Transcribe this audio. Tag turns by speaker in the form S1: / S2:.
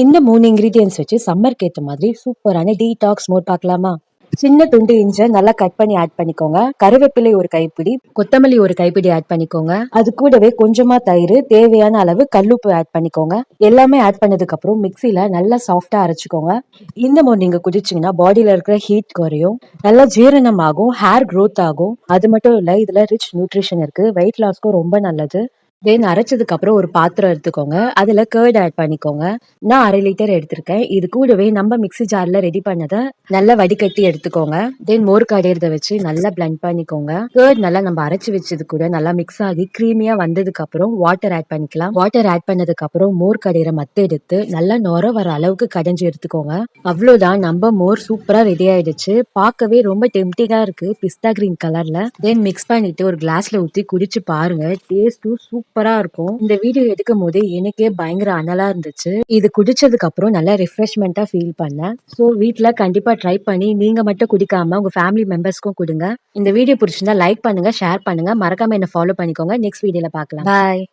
S1: இந்த 3 இன்கிரீடியன்ட்ஸ் வச்சு சம்மருக்கு ஏத்த மாதிரி சூப்பரான டீடாக்ஸ் மோர் பார்க்கலாமா? சின்ன துண்டு இஞ்ச நல்லா கட் பண்ணி ஆட் பண்ணிக்கோங்க. கருவேப்பிலை ஒரு கைப்பிடி, கொத்தமல்லி ஒரு கைப்பிடி ஆட் பண்ணிக்கோங்க. அது கூடவே கொஞ்சமா தயிர், தேவையான அளவு கல்லுப்பு ஆட் பண்ணிக்கோங்க. எல்லாமே ஆட் பண்ணதுக்கு அப்புறம் மிக்ஸில நல்லா சாஃப்டா அரைச்சுக்கோங்க. இந்த மோர் நீங்க குடிச்சீங்கன்னா பாடியில இருக்கிற ஹீட் குறையும், நல்லா ஜீரணம் ஆகும், ஹேர் growth ஆகும். அது மட்டும் இல்ல, இதுல ரிச் நியூட்ரிஷன் இருக்கு, வெயிட் லாஸ்க்கும் ரொம்ப நல்லது. தென் அரைச்சதுக்கு அப்புறம் ஒரு பாத்திரம் எடுத்துக்கோங்க. அதுல கர்ட் ஆட் பண்ணிக்கோங்க. நான் 1/2 லிட்டர் எடுத்திருக்கேன். இது கூடவே நம்ம மிக்ஸி ஜார்ல ரெடி பண்ணதை நல்லா வடிகட்டி எடுத்துக்கோங்க. தென் மோர் கடையிறத வச்சு நல்லா பிளெண்ட் பண்ணிக்கோங்க. கர்ட் நல்லா நம்ம அரைச்சு வச்சது கூட நல்லா மிக்ஸ் ஆகி கிரீமியா வந்ததுக்கு அப்புறம் வாட்டர் ஆட் பண்ணிக்கலாம். வாட்டர் ஆட் பண்ணதுக்கு அப்புறம் மோர் கடையிற மத்த எடுத்து நல்லா நொர வர அளவுக்கு கடைஞ்சு எடுத்துக்கோங்க. அவ்வளவுதான், நம்ம மோர் சூப்பரா ரெடி ஆயிடுச்சு. பார்க்கவே ரொம்ப டெம்டிங்கா இருக்கு, பிஸ்தா கிரீன் கலர்ல. தென் மிக்ஸ் பண்ணிட்டு ஒரு கிளாஸ்ல ஊத்தி குடிச்சு பாருங்க. டேஸ்டும் சூப்பரா இருக்கும். இந்த வீடியோ எடுக்கும் போதே எனக்கே பயங்கர அனலா இருந்துச்சு. இது குடிச்சதுக்கு அப்புறம் நல்லா ரிஃப்ரெஷ்மெண்டா ஃபீல் பண்ணேன். ஸோ வீட்ல கண்டிப்பா ட்ரை பண்ணி நீங்க மட்டும் குடிக்காம உங்க ஃபேமிலி மெம்பர்ஸ்க்கும் கொடுங்க. இந்த வீடியோ பிடிச்சிருந்தா லைக் பண்ணுங்க, ஷேர் பண்ணுங்க, மறக்காம என்ன ஃபாலோ பண்ணிக்கோங்க. நெக்ஸ்ட் வீடியோல பார்க்கலாம். பாய்.